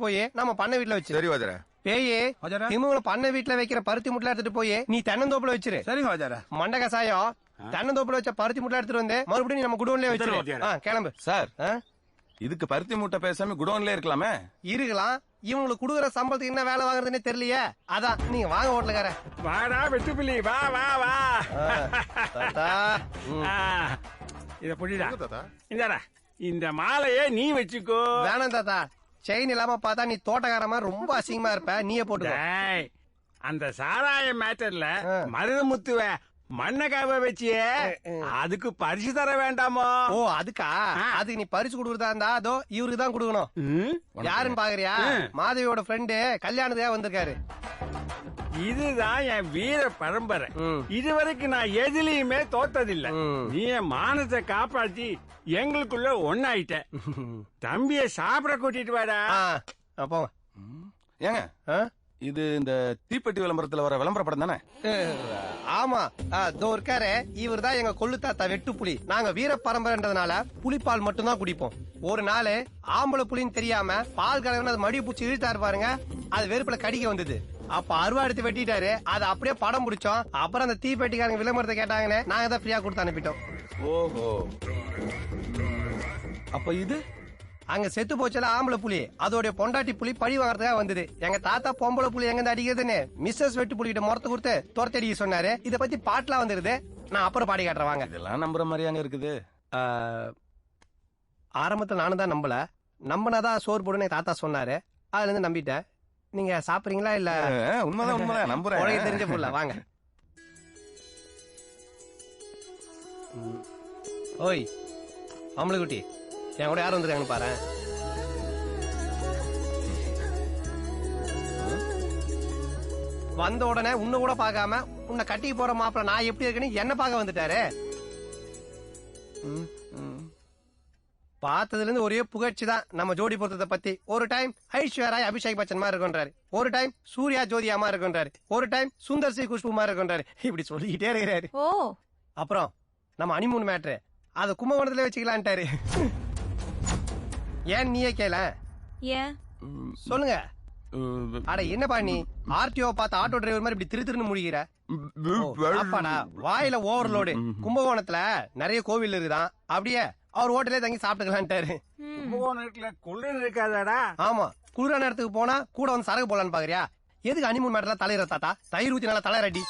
போய் நம்ம பண்ணை வீட்டுல வச்சு. சரி வாஜரா. பேயே இவங்களும் பண்ணை வீட்டுல வைக்கிற பருத்தி முட்டை எடுத்துட்டு போய் நீ தென்னந்தோப்புல வச்சிரு. சரி வாஜரா. மண்ட கசாயம் தென்னந்தோப்புல வச்ச பருத்தி முட்டை எடுத்துட்டு வந்து மறுபடியும் நம்ம குடோன்லயே வச்சிரு. கிளம்பு சார். இதுக்கு பருத்தி மூட்டை பேசாம குடோன்ல இருக்கலாமே. இருக்கலாம். இவங்களுக்கு குடுக்குற சம்பளத்துக்கு என்ன வேலை வாங்குறதுன்னே தெரியலையே. அதான் நீங்க வாங்க ஹோட்டலுக்கார. வாடா வெட்டுப்புலி வா வா வா. இத புடிடா. இந்தாடா இந்த மாலையே நீ வச்சுக்கோ. வேணாம் தாத்தா. செயின் இல்லாம பார்த்தா நீ தோட்டக்காரமா ரொம்ப அசிங்கமா இருப்ப. நீயே போட்டுக்கோ. அந்த சாராய மேட்டர்ல மருதமுத்துவ மண்ணக்காவ வச்சியே அதுக்கு பரிசு தர வேண்டாமோ? ஓ அதுக்கா? அதுக்கு நீ பரிசு கொடுக்கறதா இருந்தா அதோ இவருக்கு தான் கொடுக்கணும். யாருன்னு பாக்குறியா? மாதவியோட ஃப்ரெண்டு கல்யாணத்துக்காக வந்திருக்காரு. இதுதான் என் வீர பரம்பரை. இதுவரைக்கும் நான் எதுலயுமே தோத்ததில்ல. நீ என் மானத்தை காப்பாத்தி எங்களுக்குள்ள ஒன்னாயிட்ட. தம்பிய சாப்பிட கூட்டிட்டு வாடா. போங்க. ஏங்க இது இந்த தீப்பெட்டி விளம்பரத்துல வர விளம்பர படம் தானே? ஆமா. இதோ இருக்காரு. இவர் தான் எங்க கொள்ளு தாத்தா வெட்டு புலி. நாங்க வீர பரம்பரைன்றதுனால புலிப்பால் மட்டும் தான் குடிப்போம். ஒரு நாள் ஆம்பளை புலின்னு தெரியாம பால் கலந்து அது மடி பூச்சி இழுத்தாரு பாருங்க. அது வெறுப்புல கடிக்க வந்தது. அப்ப அருவா எடுத்து வெட்டிட்டாரு. அதை அப்படியே படம் பிடிச்சோம். அப்புறம் அந்த தீப்பெட்டிக்காரங்க விளம்பரத்தை கேட்டாங்கன்னு நாங்க தான் ஃப்ரீயா கொடுத்து அனுப்பிட்டோம். ஓஹோ. அப்ப இது அங்க செத்து போச்சல ஆம்பளை புலி. அதோட பொண்டாட்டி புலி பழி வாங்கறதுக்காக வந்தது. எங்க தாத்தா பொம்பளை புலி எங்க அடிக்கிறதுன்னு மிஸ்ஸஸ் வெட்டு புலிகிட்ட முறத்து கொடுத்து துரத்தி அடிக்க சொன்னாரு. இத பத்தி பாட்டுலாம் வந்துருது. நான் அப்புறம் பாடி காட்டுறேன் வாங்க. இதெல்லாம் நம்புற மாதிரியாங்க இருக்குது? ஆரம்பத்துல நானும் தான் நம்பல. நம்பினாதான் சோறு போடுன்னு தாத்தா சொன்னாரு. அதுல இருந்து நம்பிட்டேன். நீங்க சாப்பிடுறீங்களா இல்ல? உண்மைதான் உண்மைதான் நம்புறேன். உலக தெரிஞ்ச புள்ள வாங்க. ஓய் ஆம்பளை குட்டி, என் கூட யாரும் வந்துருக்காங்கன்னு பாரு. வந்த உடனே உன்ன கூட பாக்காம உன்னை கட்டிக்கு போற மாப்பிள்ள நான் எப்படி இருக்கேன்னு என்ன பார்க்க வந்துட்டாரு. பார்த்ததுல இருந்து ஒரே புகழ்ச்சி தான் நம்ம ஜோடி பொருத்தத்தை பத்தி. ஒரு டைம் ஐஸ்வர்யா அபிஷேக் பச்சன் மாதிரி இருக்குன்றாரு. ஒரு டைம் சூர்யா ஜோதியாமா இருக்குன்றாரு. ஒரு டைம் சுந்தர் சி குஷ்பு மாதிரி இருக்குன்றாரு. இப்படி சொல்லிக்கிட்டே இருக்கிறாரு. அப்புறம் நம்ம ஹனிமூன் மேட்ரு அத கும்பகோணத்துல வச்சுக்கலான்ட்டாரு. ஏன் நீயே கேள. ஏன் சொல்லுங்க. அட என்னப்பா நீ ஆர்டிஓ பார்த்து ஆட்டோ டிரைவர் மாதிரி இப்படி திருன்னு முடிக்கிற? அப்பாடா வாயில ஓவர்லோடு. கும்பகோணத்துல நிறைய கோவில் இருக்குதான். அப்படியே அவர் ஹோட்டலே தங்கி சாப்பிட்டுக்கலான்ட்டாரு. கும்பகோணத்துல குளிர் இருக்காதாடா? ஆமா குளிரான இடத்துக்கு போனா கூட வந்து சரக்கு போலான்னு பாக்குறியா? எதுக்கு ஹனிமூன் மேட்டர்ல தலையிற தாத்தா? தயிர் ஊத்தி நல்லா தலையரடி.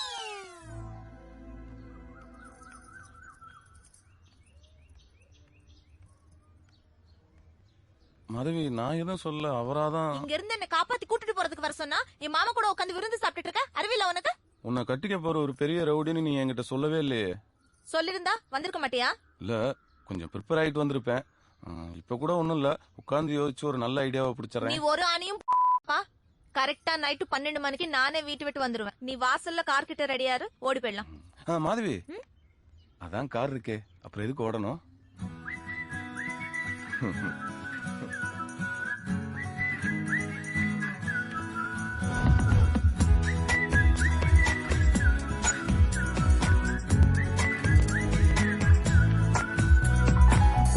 மதுவி நான் எதுவும் சொல்ல. அவராதான் இங்க இருந்து என்ன காப்பாத்தி கூட்டிட்டு போறதுக்கு வர சொன்னா என் மாமா கூட உட்காந்து விருந்து சாப்பிட்டு இருக்க. அறிவில உனக்கு? உன்னை கட்டிக்க போற ஒரு பெரிய ரவுடின்னு நீ என்கிட்ட சொல்லவே இல்லையே. சொல்லிருந்தா வந்திருக்க மாட்டியா? இல்ல கொஞ்சம் ப்ரிப்பேர் ஆயிட்டு வந்திருப்பேன். இப்ப கூட ஒண்ணும் இல்ல. உட்கார்ந்து யோசிச்சு ஒரு நல்ல ஐடியாவை பிடிச்சறேன். நீ ஒரு ஆணியும் கரெக்டா நைட்டு 12 மணிக்கு நானே வீட்டு விட்டு வந்துருவேன். நீ வாசல்ல கார் கிட்ட ரெடியாரு, ஓடி போயிடலாம். மாதவி அதான் கார் இருக்கே, அப்புறம் எதுக்கு ஓடணும்?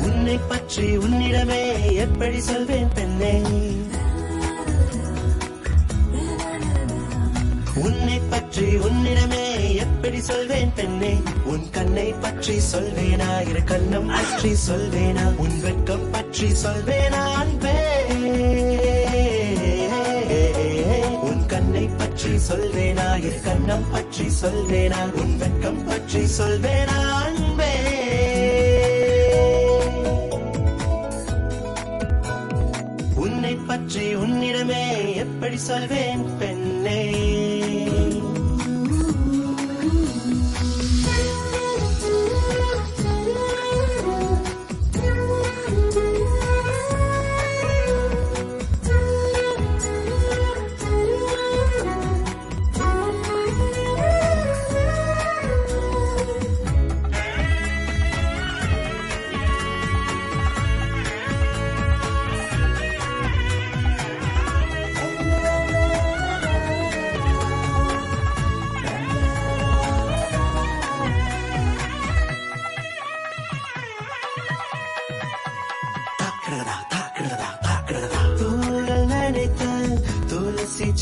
உன்னை பற்றி உன்னிடமே எப்படி சொல்வேன் பெண்ணே? உன்னை பற்றி உன்னிடமே எப்படி சொல்வேன் பெண்ணே? உன் கண்ணை பற்றி சொல்வேனா, இரு கண்ணம் பற்றி சொல்வேனா, உன் வெட்கம் பற்றி சொல்வேனா அன்பே? உன் கண்ணை பற்றி சொல்வேனா, இரு கண்ணம் பற்றி சொல்வேனா, உன் வெட்கம் பற்றி சொல்வேனா அன்பே? உன்னை பற்றி உன்னிடமே எப்படி சொல்வேன் பெண்ணே?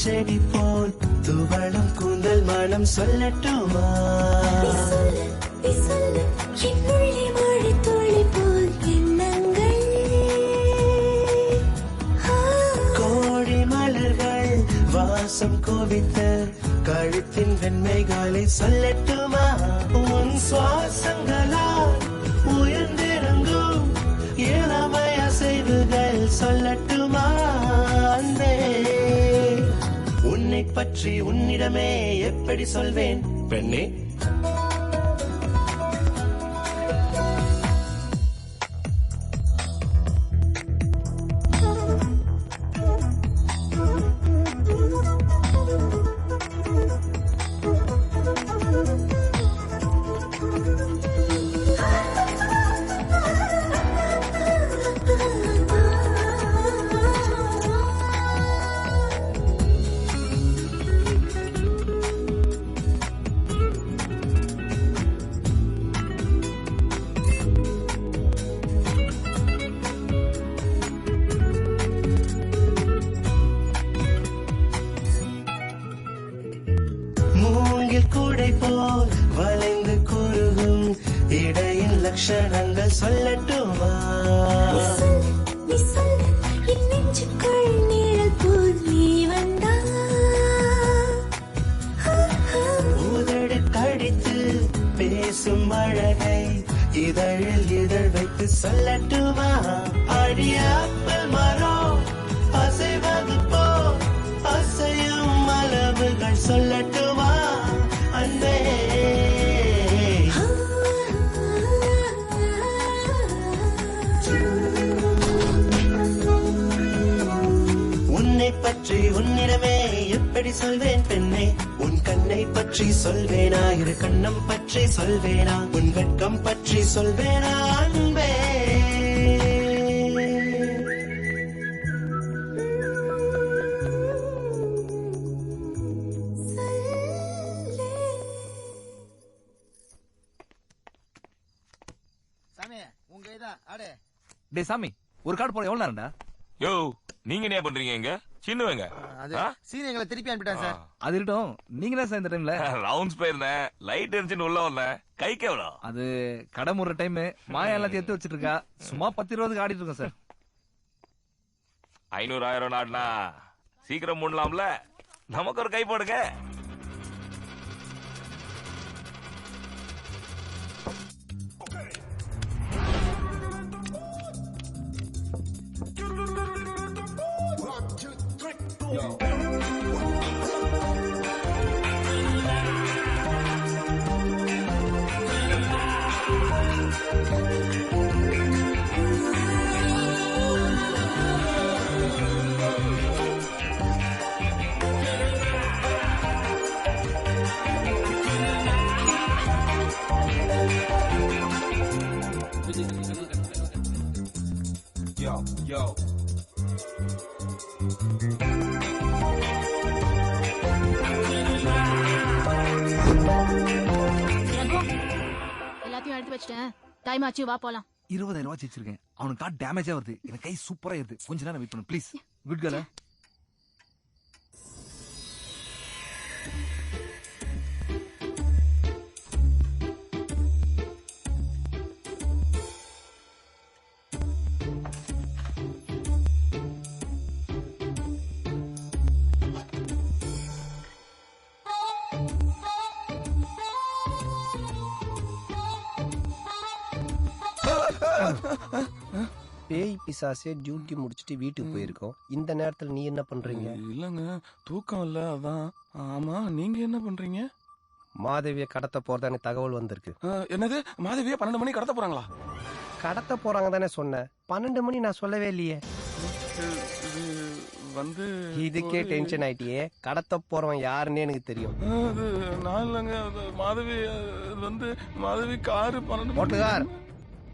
செடி போல் துவளும் கூந்தல் மனம் சொல்லட்டுமா கோடி மலர்கள் வாசம் குவித்த கழுத்தின் வெண்மைகளை சொல்லட்டுமா உன் சுவாசங்களால் உயர்ந்திறங்கும் இளமை அசைவுகள் சொல்லட்டுமா அன்பே உன்னை பற்றி உன்னிடமே எப்படி சொல்வேன் பெண்ணே கூடை போல் வளைந்து குறுகும் இடையின் லட்சணங்கள் சொல்லட்டுமா உதடு கடித்து பேசும் அழகை இதழில் இதழ் வைத்து சொல்லட்டுமா அடியாப்பல் மரம் அசைவது போ அசையும் அளவுகள் சொல்லட்டுமா அன்பே உன்னை பற்றி உன்னிடமே எப்படி சொல்வேன் பெண்ணே உன் கண்ணை பற்றி சொல்வேனா இரு கண்ணம் பற்றி சொல்வேனா உன் வெட்கம் பற்றி சொல்வேனா அன்பே டே சாமி ஒரு கார்டு போட எவ்வளவு நேரம்டா யோ நீங்க என்ன பண்றீங்க இங்க சின்னவங்க சீனியர்களை திருப்பி அனுப்பிட்டான் சார் அது இருக்கட்டும் நீங்க தான் சார் இந்த டைம்ல ரவுண்ட்ஸ் போயிருந்தேன் லைட் எரிஞ்சுன்னு உள்ள வந்தேன் கைக்கு எவ்வளோ அது கடை முற டைம் மாயா எல்லாத்தையும் எடுத்து வச்சிட்டு இருக்கா சும்மா 10-20 ஆடிட்டு இருக்கோம் சார் 500,000 நாடுனா சீக்கிரம் மூடலாம்ல நமக்கு ஒரு கை போடுங்க எல்லாத்தையும் எடுத்து வச்சிட்டேன் டைம் ஆச்சு வா போலாம் 20,000 ரூபாய் வச்சிருக்கேன் அவனுக்கு கார்டு டேமேஜா வருது எனக்கு கை சூப்பரா இருக்கு கொஞ்ச நேரம் வெயிட் பண்ணு ப்ளீஸ் குட் கேர்ள் பேய் பிசாசே டியூட்டி முடிச்சிட்டு வீட்டுக்கு போயிருக்கோம் இந்த நேரத்துல நீ என்ன பண்றீங்க இல்லங்க தூக்கம் இல்ல அதான் ஆமா நீங்க என்ன பண்றீங்க மாதவிய கடத்த போறதானே தகவல் வந்திருக்கு என்னது மாதவியா 12 மணி கடத்த போறாங்களா கடத்த போறாங்க தானே சொன்னேன் 12 மணி நான் சொல்லவே இல்லையே வந்து இதுக்கே டென்ஷன் ஆயிட்டியே கடத்த போறவன் யாருன்னு எனக்கு தெரியும் நான் இல்லங்க மாதவி வந்து மாதவி காரு 12 ஓட்டுகார்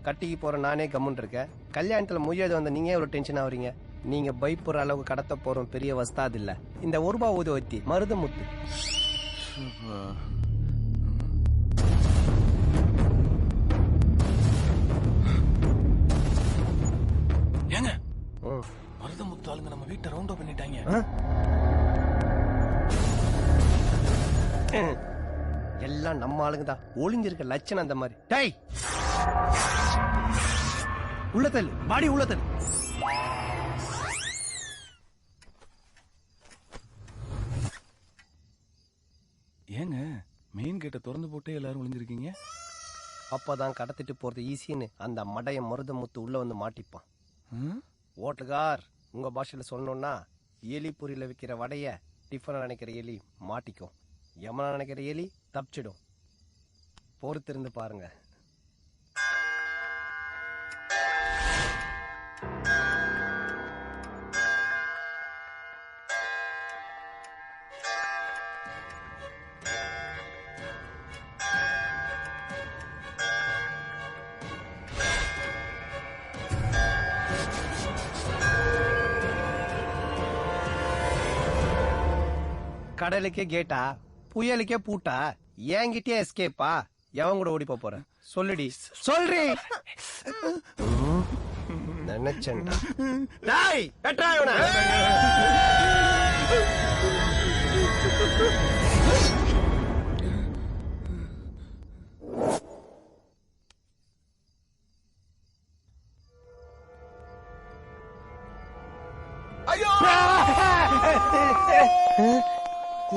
கட்டிக்கு போற நானே கம்முன் இருக்கேன் கல்யாணத்துல முயது வந்த நீங்க ஒரு டென்ஷன் ஆவறீங்க நீங்க பயப்படுற அளவுக்கு கடத்த போறோம் பெரிய வஸ்தாது இல்ல இந்த ₹1 ஊதுவத்தி மருது முத்து ஏங்க மருது முத்து ஆளுங்க நம்ம வீட்டை ரவுண்ட் பண்ணிட்டாங்க எல்லாம் நம்ம ஆளுங்க தான். ஒளிஞ்சிருக்க லட்சணம் அந்த மாதிரி. டேய் உள்ளத்தல் பாடி உள்ளத்தல். ஏங்க மெயின் கேட்டை திறந்து போட்டு எல்லாரும் ஒளிஞ்சிருக்கீங்க? அப்பதான் கடத்திட்டு போறது ஈஸின்னு அந்த மடைய மருதமுத்து உள்ள வந்து மாட்டிப்பான். ஓட்டுகார் உங்க பாஷையில சொல்லணும்னா எலி பொரியில விற்கிற வடைய டிஃபன் நினைக்கிற எலி மாட்டிக்கும், யமனா நினைக்கிற எலி தப்பிச்சிடும். பொறுத்திருந்து பாருங்க. கடலுக்கே கேட்டா, புயலுக்கே பூட்டா, என்கிட்டயே எஸ்கேப்பா? எவன் கூட ஓடி போற? சொல்லுடி, சொல்றி. நினைச்சேன்டா. டேய் வெட்றா இவனை.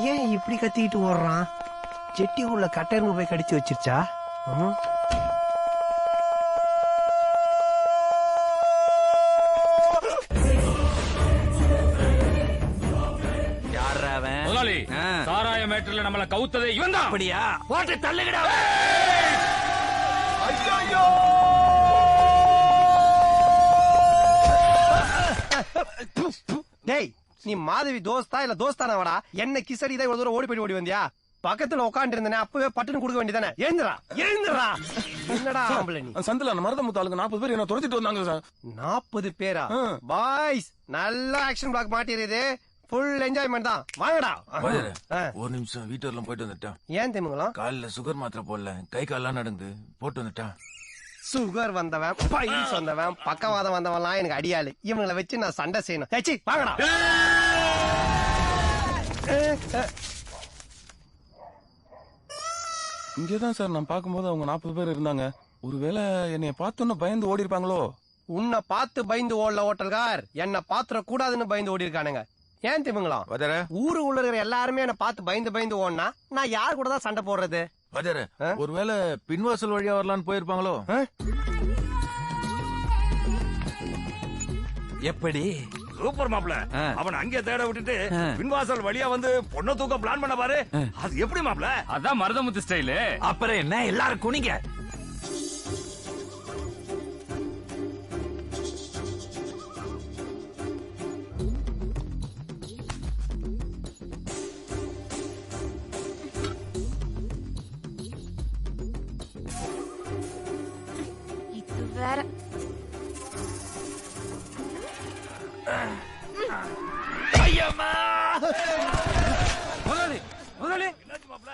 ஏன் இப்படி கத்திக்கிட்டு ஓடுறான்? செட்டி உள்ள கட்டெரும்பு போய் கடிச்சு வச்சிருச்சா? முதலாளி, சாராய மேட்டர்ல நம்மள கவுத்ததே இவன் தான். அப்படியா? போட்டு தள்ளுகிடா. டேய் நீ மாதவி தோஸ்தா இல்ல தோஸ்தானா? வாடா என்ன கிசடி தான் இவ்வளவு தூரம் ஓடி போய் ஓடி வந்தியா? பக்கத்துல உட்காந்து இருந்தேனே, அப்பவே பட்டுன்னு கொடுக்க வேண்டியதானே. எழுந்துடா எழுந்துடா. என்னடா ஆம்பளை நீ? சந்தில அந்த மருதமுத்து ஆளுங்க 40 பேர் என்ன துரத்திட்டு வந்தாங்க சார். 40 பேரா? பாய்ஸ் நல்ல ஆக்ஷன் பிளாக் மாட்டிருது. ஃபுல் என்ஜாய்மெண்ட் தான். வாங்கடா. ஒரு நிமிஷம் வீட்டுல போயிட்டு வந்துட்டான். ஏன் தெரியுங்களா? காலைல சுகர் மாத்திரை போடல, கை கால்லாம் நடந்து போட்டு வந்துட்டான். சுகர் வந்தவன், பைல்ஸ் வந்தவன், பக்கவாதம் வந்தவன்லாம் எனக்கு அடியாளு. இவங்களை வச்சு நான் சண்டை செய்யணும். ஏச்சி வாங்கடா. இங்கதான் சார் நான் பாக்கும்போது அவங்க 40 பேர் இருந்தாங்க. ஒருவேளை என்னைய பார்த்தோன்னு பயந்து ஓடி இருப்பாங்களோ? உன்னை பார்த்து பயந்து ஓடல ஓட்டல்கார், என்ன பாத்துற கூடாதுன்னு பயந்து ஓடி இருக்கானுங்க. ஏன் தெரியுங்களா? ஊரு உள்ள இருக்கிற எல்லாருமே என்ன பார்த்து பயந்து பயந்து ஓடனா நான் யார் கூட தான் சண்டை போடுறது? ஒருவேளை பின்வாசல் வழியா வரலான்னு போயிருப்பாங்களோ? எப்படி? சூப்பர் மாப்ள. அவன் அங்கே தேட விட்டுட்டு பின்வாசல் வழியா வந்து பொண்ணை தூக்க பிளான் பண்ண பாரு. அது எப்படி மாப்ள? அதான் மருதமுத்து ஸ்டைலு. அப்புறம் என்ன, எல்லாரும் குனிங்க. இது வேற. ஐயம்மா! முதலாளி முதலாளி என்னாச்சு மாப்ள?